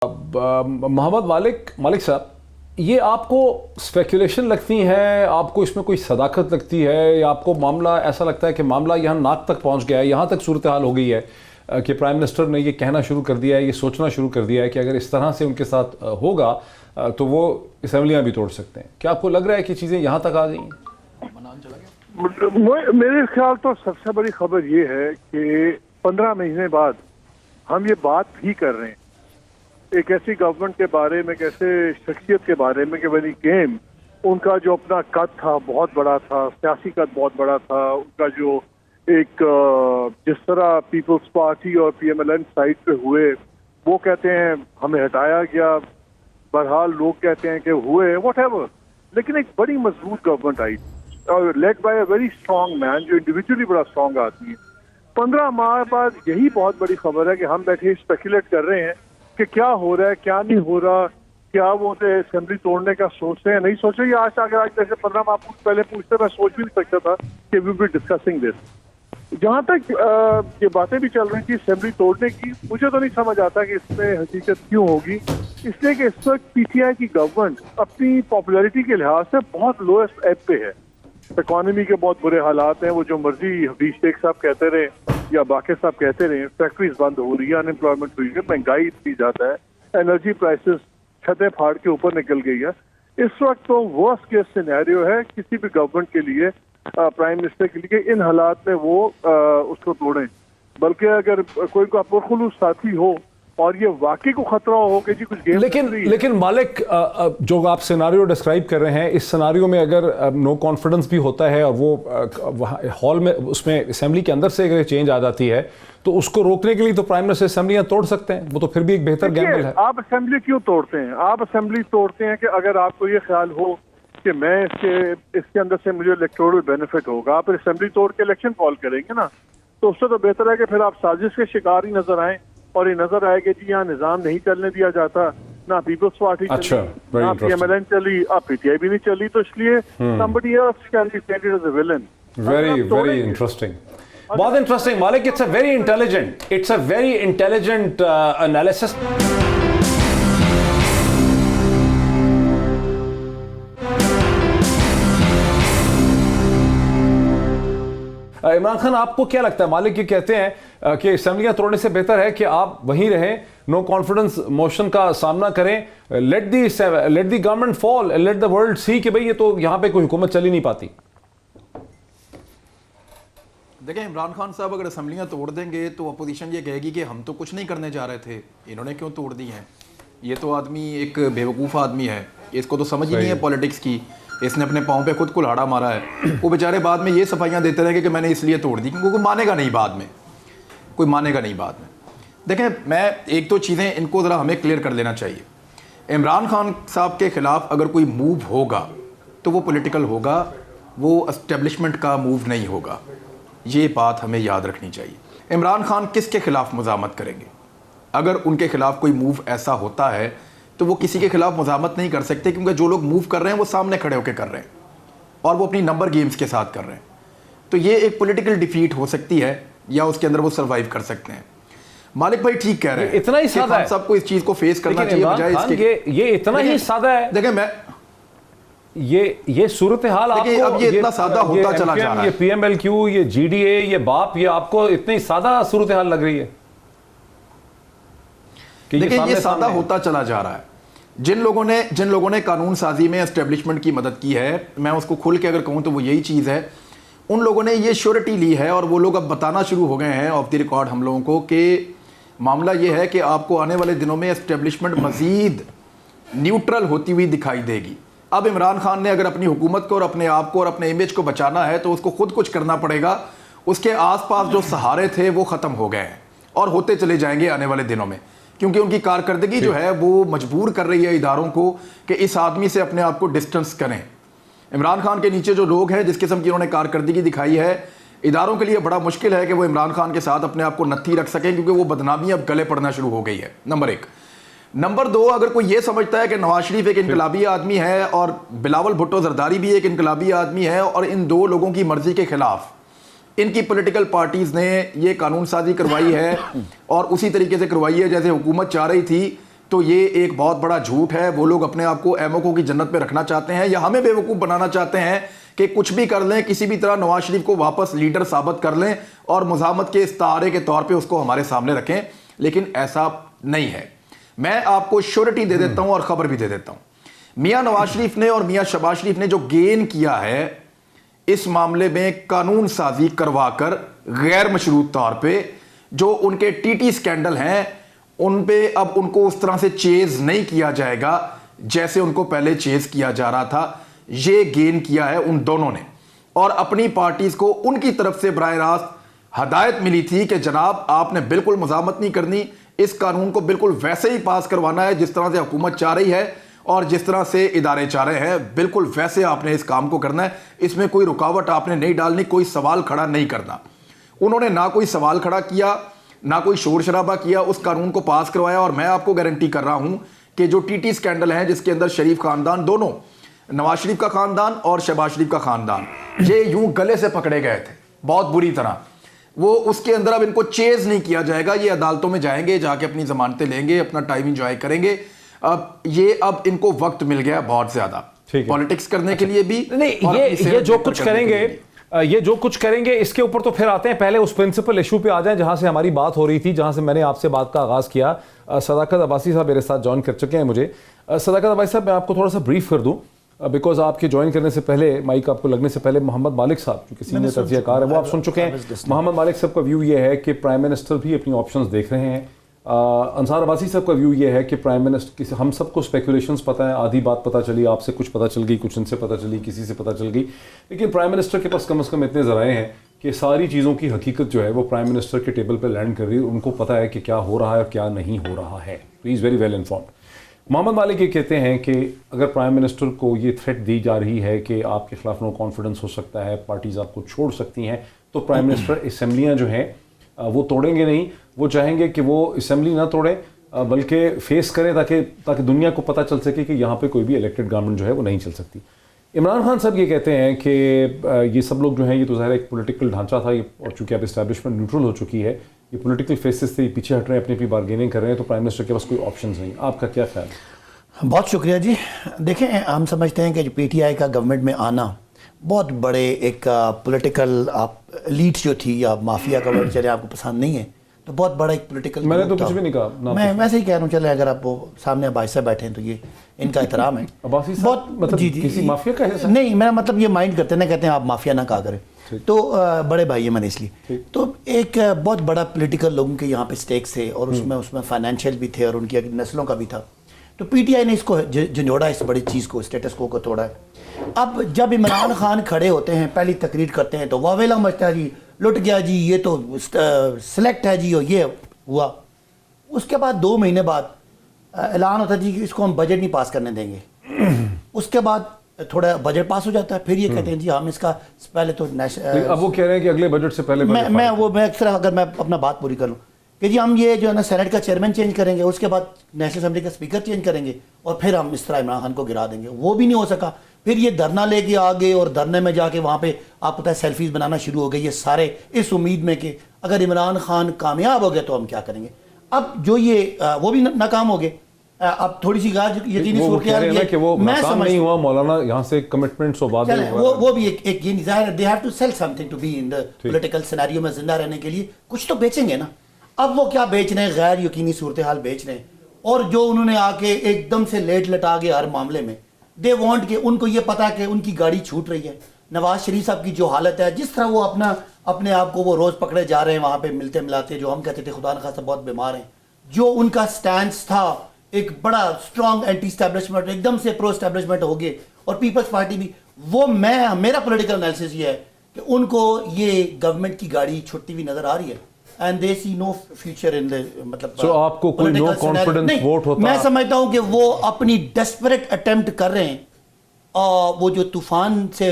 मोहम्मद मालिक साहब, ये आपको स्पेकुलेशन लगती है, आपको इसमें कोई सदाकत लगती है, या आपको मामला ऐसा लगता है कि मामला यहाँ नाक तक पहुँच गया है, यहाँ तक सूरत हाल हो गई है कि प्राइम मिनिस्टर ने ये कहना शुरू कर दिया है, ये सोचना शुरू कर दिया है कि अगर इस तरह से उनके साथ होगा तो वो असम्बलियाँ भी तोड़ सकते हैं? क्या आपको लग रहा है कि चीज़ें यहाँ तक आ गई हैं? मेरे ख्याल तो सबसे बड़ी खबर ये है कि 15 महीने बाद हम ये बात भी कर रहे हैं एक ऐसी गवर्नमेंट के बारे में, एक ऐसे शख्सियत के बारे में कि व्हेन ही केम, उनका जो अपना कद था बहुत बड़ा था, सियासी कद बहुत बड़ा था, उनका जो एक जिस तरह पीपल्स पार्टी और PMLN साइड पे हुए, वो कहते हैं हमें हटाया गया, बहरहाल लोग कहते हैं कि हुए व्हाटएवर, लेकिन एक बड़ी मजबूत गवर्नमेंट आई और led by a very strong man, जो इंडिविजुअली बड़ा स्ट्रांग आदमी है। 15 माह बाद यही बहुत बड़ी खबर है कि हम बैठे स्पेकुलेट कर रहे हैं कि क्या हो रहा है, क्या नहीं हो रहा, क्या वो असेंबली तोड़ने का सोच रहे हैं, नहीं सोच रहे। ये आज जैसे 15 माह पहले पूछते मैं सोच भी नहीं सकता था कि वी बी डिस्कसिंग दिस। जहां तक ये बातें भी चल रही थी असेंबली तोड़ने की, मुझे तो नहीं समझ आता कि इसमें हकीकत क्यों होगी। इसलिए कि इस वक्त PTI की गवर्नमेंट अपनी पॉपुलैरिटी के लिहाज से बहुत लोएस्ट एब पे है। इकॉनमी के बहुत बुरे हालात हैं, वो जो मर्जी हफीज शेख साहब कहते रहे या बाकी साहब कहते रहे, फैक्ट्रीज बंद हो रही है, अनएम्प्लॉयमेंट हुई है, महंगाई इतनी ज्यादा है, एनर्जी प्राइसेस छतें फाड़ के ऊपर निकल गई है। इस वक्त तो वर्स्ट केस सिनेरियो है किसी भी गवर्नमेंट के लिए, प्राइम मिनिस्टर के लिए, इन हालात में वो उसको तोड़ें। बल्कि अगर कोई का पुरखुलूस साथी हो और ये वाकई को खतरा हो कि जी कुछ गेम, लेकिन मालिक, जो आप सिनारियो डिस्क्राइब कर रहे हैं, इस सिनारियो में अगर नो कॉन्फिडेंस भी होता है और वो हॉल में, उसमें असेंबली के अंदर से अगर चेंज आ जाती है, तो उसको रोकने के लिए तो प्राइम मिनिस्टर असेंबलियां तोड़ सकते हैं, वो तो फिर भी एक बेहतर गैम्बल है। आप असेंबली क्यों तोड़ते हैं? आप असेंबली तोड़ते हैं कि अगर आपको ये ख्याल हो कि मैं इसके अंदर से मुझे इलेक्टोरल बेनिफिट होगा, आप असेंबली तोड़ के इलेक्शन कॉल करेंगे ना, तो उससे तो बेहतर है कि फिर आप साजिश के शिकार ही नजर आए और ये नजर आए कि जी यहाँ निजाम नहीं चलने दिया जाता, ना पीपल्स पार्टी चली, ना PMLN चली, अब PTI भी नहीं चली, तो इसलिए somebody else can be painted as a villain. Very interesting. बहुत इंटरेस्टिंग मालिक, it's a very intelligent analysis. Imran Khan, आपको क्या लगता है? मालिक ये कहते हैं कि असेंबलियां तोड़ने से बेहतर है कि आप वहीं रहें, नो कॉन्फिडेंस मोशन का सामना करें, let the government fall, let the world see कि भाई ये तो यहां पे कोई हुकूमत चल ही नहीं पाती। देखिए, इमरान खान साहब अगर असेंबलियां तोड़ देंगे तो अपोजिशन ये कहेगी कि हम तो कुछ नहीं करने जा रहे थे, इन्होंने क्यों तोड़ दी हैं। ये तो आदमी एक बेवकूफ़ आदमी है, इसको तो समझ ही नहीं है पॉलिटिक्स की, इसने अपने पाँव पे खुद कुल्हाड़ा मारा है। वो बेचारे बाद में ये सफाइयाँ देते रहेंगे कि मैंने इसलिए तोड़ दी, क्योंकि कोई मानेगा नहीं बाद में, कोई मानेगा नहीं बाद में। देखें, मैं एक दो चीज़ें इनको ज़रा हमें क्लियर कर लेना चाहिए। इमरान खान साहब के ख़िलाफ़ अगर कोई मूव होगा तो वो पॉलिटिकल होगा, वो एस्टेब्लिशमेंट का मूव नहीं होगा, ये बात हमें याद रखनी चाहिए। इमरान खान किसके ख़िलाफ़ मुज़ामत करेंगे? अगर उनके ख़िलाफ़ कोई मूव ऐसा होता है तो वो किसी के खिलाफ मुज़ामत नहीं कर सकते, क्योंकि जो लोग मूव कर रहे हैं वो सामने खड़े होकर कर रहे हैं और वो अपनी नंबर गेम्स के साथ कर रहे हैं। तो ये एक पॉलिटिकल डिफीट हो सकती है या उसके अंदर वो सरवाइव कर सकते हैं। मालिक भाई ठीक कह रहे हैं, इतना ही सादा है, सबको इस चीज को फेस करना चाहिए बजाय इसके। ये इतना ही सादा है। देखिए, मैं ये सूरत हाल आपको, अब ये इतना सादा होता चला जा रहा है, ये PMLQ, ये GDA, ये बाप, ये आपको इतनी सादा सूरत हाल लग रही है। देखिए, ये सादा होता चला जा रहा है। जिन लोगों ने कानून साजी में एस्टेब्लिशमेंट की मदद की है, मैं उसको खुल के अगर कहूँ तो वो यही चीज़ है, उन लोगों ने ये श्योरिटी ली है और वो लोग अब बताना शुरू हो गए हैं ऑफ द रिकॉर्ड हम लोगों को कि मामला ये है कि आपको आने वाले दिनों में एस्टेब्लिशमेंट मज़ीद न्यूट्रल होती हुई दिखाई देगी। अब इमरान खान ने अगर अपनी हुकूमत को और अपने आप को और अपने इमेज को बचाना है तो उसको खुद कुछ करना पड़ेगा। उसके आसपास जो सहारे थे वो ख़त्म हो गए हैं और होते चले जाएंगे आने वाले दिनों में, क्योंकि उनकी कारकर्दगी जो है वो मजबूर कर रही है इदारों को कि इस आदमी से अपने आप को डिस्टेंस करें। इमरान खान के नीचे जो लोग हैं, जिस किस्म की उन्होंने कारकर्दगी दिखाई है, इदारों के लिए बड़ा मुश्किल है कि वो इमरान खान के साथ अपने आप को नत्थी रख सकें, क्योंकि वो बदनामी अब गले पड़ना शुरू हो गई है। नंबर 1। नंबर 2, अगर कोई ये समझता है कि नवाज शरीफ एक इनकलाबी आदमी है और बिलावल भुट्टो जरदारी भी एक इनकलाबी आदमी है और इन दो लोगों की मर्जी के खिलाफ इनकी पॉलिटिकल पार्टीज ने ये कानून साजी करवाई है और उसी तरीके से करवाई है जैसे हुकूमत चाह रही थी तो ये एक बहुत बड़ा झूठ है। वो लोग अपने आप को एमओको की जन्नत में रखना चाहते हैं या हमें बेवकूफ़ बनाना चाहते हैं कि कुछ भी कर लें, किसी भी तरह नवाज शरीफ को वापस लीडर साबित कर लें और मुज़ाहमत के इस्तारे के तौर पे उसको हमारे सामने रखें, लेकिन ऐसा नहीं है। मैं आपको श्योरिटी दे देता हूं और खबर भी दे देता हूं। मियां नवाज शरीफ ने और मियां शहबाज शरीफ ने जो गेन किया है इस मामले में कानून साजी करवाकर गैर मशरूत तौर पे, जो उनके टीटी स्कैंडल हैं उन पे अब उनको उस तरह से चेज नहीं किया जाएगा जैसे उनको पहले चेज किया जा रहा था। ये गेन किया है उन दोनों ने, और अपनी पार्टीज को उनकी तरफ से बराह रास्त हदायत मिली थी कि जनाब आपने बिल्कुल मुज़ाहमत नहीं करनी, इस कानून को बिल्कुल वैसे ही पास करवाना है जिस तरह से हुकूमत चाह रही है और जिस तरह से इदारे चाह रहे हैं, बिल्कुल वैसे आपने इस काम को करना है, इसमें कोई रुकावट आपने नहीं डालनी, कोई सवाल खड़ा नहीं करना। उन्होंने ना कोई सवाल खड़ा किया, ना कोई शोर शराबा किया, उस कानून को पास करवाया। और मैं आपको गारंटी कर रहा हूं कि जो टीटी स्कैंडल है जिसके अंदर शरीफ खानदान, दोनों नवाज शरीफ का खानदान और शहबाज शरीफ का खानदान, ये यूं गले से पकड़े गए थे बहुत बुरी तरह। वो उसके अंदर अब इनको चेज नहीं किया जाएगा, ये अदालतों में जाएंगे, जाके अपनी जमानतें लेंगे, अपना टाइम इंजॉय करेंगे। अब इनको वक्त मिल गया बहुत ज्यादा पॉलिटिक्स करने के लिए भी। नहीं, ये जो कुछ करेंगे, ये जो कुछ करेंगे इसके ऊपर तो फिर आते हैं। पहले उस प्रिंसिपल इशू पे आ जाएं जहां से हमारी बात हो रही थी, जहां से मैंने आपसे बात का आगाज किया। सदाकत अब्बासी साहब मेरे साथ ज्वाइन कर चुके हैं मुझे। सदाकत अब्बासी साहब, मैं आपको थोड़ा सा ब्रीफ कर दूं, बिकॉज आपके ज्वाइन करने से पहले, माइक आपको लगने से पहले, मोहम्मद मालिक साहब जो कि सीनियर तज्जियाकार है वो आप सुन चुके हैं। मोहम्मद मालिक साहब का व्यू ये है कि प्राइम मिनिस्टर भी अपनी ऑप्शंस देख रहे हैं। अंसार अब्बासी साहब का व्यू ये है कि प्राइम मिनिस्टर, हम सबको स्पेकुलेशंस पता है, आधी बात पता चली, आपसे कुछ पता चल गई, कुछ इनसे पता चली, किसी से पता चल गई, लेकिन प्राइम मिनिस्टर के पास कम से कम इतने ज़राए हैं कि सारी चीज़ों की हकीकत जो है वो प्राइम मिनिस्टर के टेबल पर लैंड कर रही है। उनको पता है कि क्या हो रहा है और क्या नहीं हो रहा है। तो he is very well informed. Mohammad Malik ये कहते हैं कि अगर प्राइम मिनिस्टर को ये थ्रेट दी जा रही है कि आपके खिलाफ नो कॉन्फिडेंस हो सकता है, पार्टीज आपको छोड़ सकती हैं, तो प्राइम मिनिस्टर असेंबलियाँ जो हैं वो तोड़ेंगे नहीं। वो चाहेंगे कि वो असेंबली ना तोड़ें, बल्कि फेस करें ताकि दुनिया को पता चल सके कि यहाँ पे कोई भी इलेक्टेड गवर्नमेंट जो है वो नहीं चल सकती। इमरान खान साहब ये कहते हैं कि ये सब लोग जो हैं, ये तो ज़ाहिर एक पॉलिटिकल ढांचा था, और चूँकि अब इस्टेब्लिशमेंट न्यूट्रल हो चुकी है, ये पॉलिटिकल फेसेस से पीछे हट रहे हैं, अपनी बार्गेनिंग कर रहे हैं, तो प्राइम मिनिस्टर के पास कोई ऑप्शन नहीं। आपका क्या ख्याल है? बहुत शुक्रिया जी। देखें, हम समझते हैं कि जो पीटीआई का गवर्नमेंट में आना बहुत बड़े एक पॉलिटिकल लीड जो थी या माफिया का वर्ड चले आपको पसंद नहीं है, तो बहुत बड़ा एक पॉलिटिकल, मैंने तो कुछ भी नहीं कहा, मैं वैसे ही कह रहा हूँ। चले, अगर आप वो सामने अब्बासी साहब बैठे हैं तो ये इनका एहतराम है। अब्बासी साहब बहुत मतलब जी किसी माफिया का है नहीं, मेरा मतलब ये माइंड करते ना, कहते हैं आप माफिया ना कहा करें, तो बड़े भाई है मैंने इसलिए। तो एक बहुत बड़ा पॉलिटिकल लोगों के यहाँ पे स्टेक्स थे और उसमें फाइनेंशियल भी थे और उनकी नस्लों का भी था। तो पीटीआई ने इसको झंझोड़ा, इस बड़ी चीज़ को, स्टेटस को तोड़ा है। अब जब इमरान खान खड़े होते हैं, पहली तकरीर करते हैं, तो वावेला मचता है जी, लुट गया जी, ये तो सिलेक्ट है जी, और ये हुआ। उसके बाद 2 महीने बाद ऐलान होता है जी कि इसको हम बजट नहीं पास करने देंगे। उसके बाद थोड़ा बजट पास हो जाता है, फिर ये कहते हैं जी हम इसका पहले तो अब वो कह रहे हैं कि अगले बजट से पहले मैं अक्सर, अगर मैं अपना बात पूरी कर लूँ, कि जी हम ये जो है ना सेनेट का चेयरमैन चेंज करेंगे, उसके बाद नेशनल असेंबली का स्पीकर चेंज करेंगे और फिर हम इस तरह इमरान खान को गिरा देंगे। वो भी नहीं हो सका। फिर ये धरना लेके आ गए और धरने में जाके वहाँ पे आपको पता है सेल्फीज बनाना शुरू हो गई, ये सारे इस उम्मीद में कि अगर इमरान खान कामयाब हो गए तो हम क्या करेंगे। अब जो ये वो भी नाकाम हो गए। अब थोड़ी सी यकीनी सूरत मैं समझ नहीं हुआ मौलाना, यहाँ से कमिटमेंट्स वो भी एक ये निज़ाहिर, they have to sell something to be in the political scenario में जिंदा रहने के लिए कुछ तो बेचेंगे ना। अब वो क्या बेच रहे हैं, गैर यकीनी सूरत हाल बेच रहे हैं। और जो उन्होंने आके एकदम से लेट लटा के हर मामले में दे वांट के, उनको ये पता है कि उनकी गाड़ी छूट रही है। नवाज शरीफ साहब की जो हालत है, जिस तरह वो अपने आप को वो रोज पकड़े जा रहे हैं वहां पे मिलते मिलाते, जो हम कहते थे खुदा न खास्ता बहुत बीमार हैं, जो उनका स्टैंड था एक बड़ा स्ट्रॉन्ग एंटी एस्टैब्लिशमेंट, एकदम से प्रो एस्टैब्लिशमेंट हो गए। और पीपल्स पार्टी भी, वो मेरा पॉलिटिकल एनालिसिस ये है कि उनको ये गवर्नमेंट की गाड़ी छुट्टी हुई नजर आ रही है and they see no future in the मतलब so आपको कोई no confidence वोट होता? मैं समझता हूं कि वो अपनी desperate attempt कर रहे हैं और वो जो तूफान से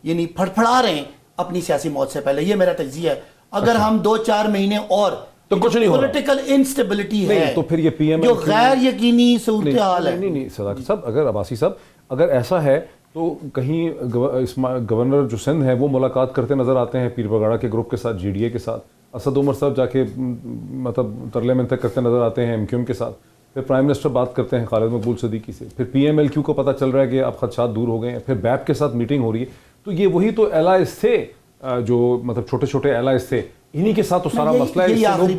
यानी फड़फड़ा रहे हैं अपनी सियासी मौत से पहले। ये मेरा तज्जिया है। अगर हम 2-4 महीने और तो कुछ नहीं, पॉलिटिकल इंस्टेबिलिटी है तो फिर ये पीएम जो गैर यकीनी सूरत हाल है। नहीं सदाकत साहब, अगर अब्बासी साहब अगर ऐसा है तो कहीं गवर्नर जो सिंध है वो मुलाकात करते नजर आते हैं पीर बगाड़ा के ग्रुप के साथ, जीडीए के साथ। असद उमर साहब जाके मतलब तरले मिन्नतें करते नजर आते हैं एमक्यूएम के साथ। फिर प्राइम मिनिस्टर बात करते हैं खालिद मकबूल सदीकी से, फिर PMLQ को पता चल रहा है कि अब खदशात दूर हो गए हैं, फिर बैप के साथ मीटिंग हो रही है। तो ये वही तो एलाइज थे जो मतलब छोटे छोटे एलाइज थे, इन्हीं के साथ तो सारा मसला है। आखिरी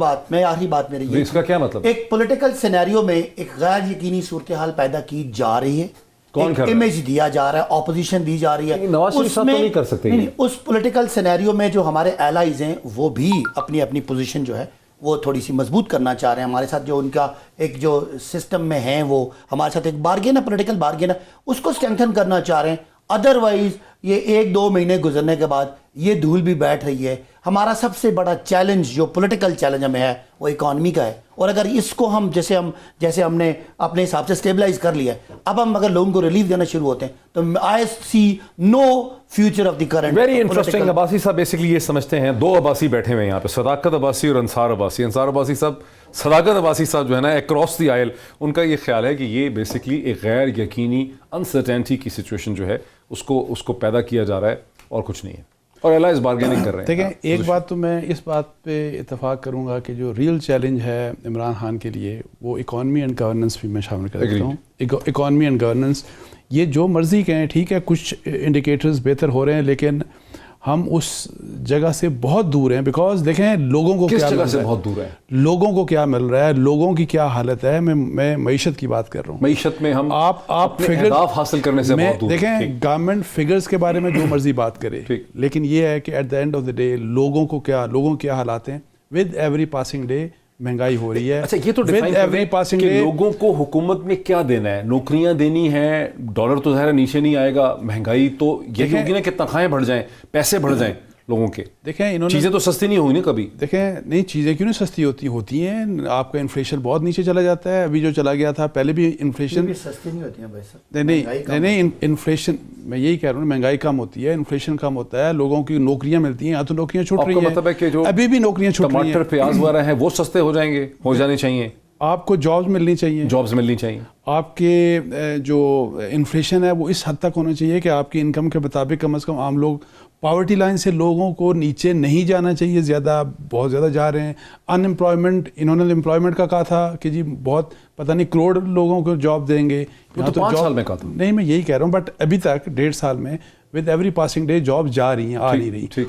बात मेरी ये, इसका क्या मतलब? एक पॉलिटिकल सिनेरियो में एक गैर यकीनी सूरत हाल पैदा की जा रही है, कौन कर रहा है? इमेज दिया जा रहा है, ऑपोजिशन दी जा रही है। नवाज शरीफ साहब तो नहीं कर सकते। नहीं, उस पॉलिटिकल सिनेरियो में जो हमारे एलाइज हैं वो भी अपनी अपनी पोजीशन जो है वो थोड़ी सी मजबूत करना चाह रहे हैं। हमारे साथ जो उनका एक जो सिस्टम में है, वो हमारे साथ एक बार्गेन है, पॉलिटिकल बार्गेन है, उसको स्ट्रेंथन करना चाह रहे हैं। अदरवाइज ये 1-2 महीने गुजरने के बाद ये धूल भी बैठ रही है। हमारा सबसे बड़ा चैलेंज जो पॉलिटिकल चैलेंज हमें है वो इकॉनमी का है, और अगर इसको हम जैसे हमने अपने हिसाब से स्टेबलाइज कर लिया है, अब हम अगर लोगों को रिलीफ देना शुरू होते हैं तो I see no future of the current. Very interesting. Abbasi साहब बेसिकली ये समझते हैं, 2 अब्बासी बैठे हुए हैं यहाँ पे, सदाकत अब्बासी और अंसार अब्बासी। अंसार अब्बासी साहब, सदाकत अब्बासी साहब जो है ना अक्रॉस द आयल, उनका ये ख्याल है कि ये बेसिकली एक गैर यकीनी अनसर्टेनिटी की सिचुएशन जो है उसको पैदा किया जा रहा है और कुछ नहीं है, और एलाइज बार्गेनिंग कर रहे हैं। देखें, एक बात तो मैं इस बात पे इत्तेफाक करूंगा कि जो रियल चैलेंज है इमरान खान के लिए वो इकॉनमी एंड गवर्नेंस भी मैं शामिल कर देता हूँ। इकॉनमी एंड गवर्नेंस, ये जो मर्जी कहें, ठीक है, कुछ इंडिकेटर्स बेहतर हो रहे हैं, लेकिन हम उस जगह से बहुत दूर हैं। बिकॉज देखें, लोगों को किस क्या जगह मिल से रहा है, बहुत दूर है, लोगों को क्या मिल रहा है, लोगों की क्या हालत है। मैं मईशत की बात कर रहा हूँ। मईशत में हम आप अपने फिगर अहदाफ हासिल करने से बहुत दूर। देखें, गवर्नमेंट फिगर्स के बारे में जो मर्जी बात करे, लेकिन ये है कि at the end of the day लोगों के क्या हालात हैं। विद एवरी पासिंग डे महंगाई हो रही है। अच्छा, ये तो डिफाइन एवरी पासिंग डे लोगों को हुकूमत में क्या देना है, नौकरियां देनी है, डॉलर तो ज़ाहिर नीचे नहीं आएगा, महंगाई तो यही होगी ना कि तनख्वाहें बढ़ जाएं, पैसे बढ़ जाएं लोगों के। देखें, इन्होंने चीज़ें तो सस्ती नहीं होगी ना कभी। देखें, नहीं, चीज़ें क्यों नहीं सस्ती होती हैं। आपका इन्फ्लेशन बहुत नीचे चला जाता है। अभी जो चला गया था, पहले भी इन्फ्लेशन सस्ती नहीं होती है भाई साहब। नहीं, इन्फ्लेशन, मैं यही कह रहा हूँ, महंगाई कम होती है, इन्फ्लेशन कम होता है, लोगों की नौकरियां मिलती हैं। या तो नौकरियां छूट रही हैं, मतलब है कि जो अभी भी नौकरियां छूट रही हैं, टमाटर प्याज वगैरह हैं वो सस्ते हो जाएंगे, हो जाने चाहिए। आपको जॉब्स मिलनी चाहिए, जॉब्स मिलनी चाहिए। आपके जो इन्फ्लेशन है वो इस हद तक होना चाहिए कि आपकी इनकम के मुताबिक कम से कम आम लोग, पॉवर्टी लाइन से लोगों को नीचे नहीं जाना चाहिए। बहुत ज़्यादा जा रहे हैं। अनएम्प्लॉयमेंट, इन्होंने एम्प्लॉयमेंट का कहा था कि जी बहुत पता नहीं करोड़ लोगों को जॉब देंगे, तो 5 साल में कहा था। नहीं, मैं यही कह रहा हूँ, बट अभी तक 1.5 साल में with every passing day job जा रही हैं, आ नहीं रही।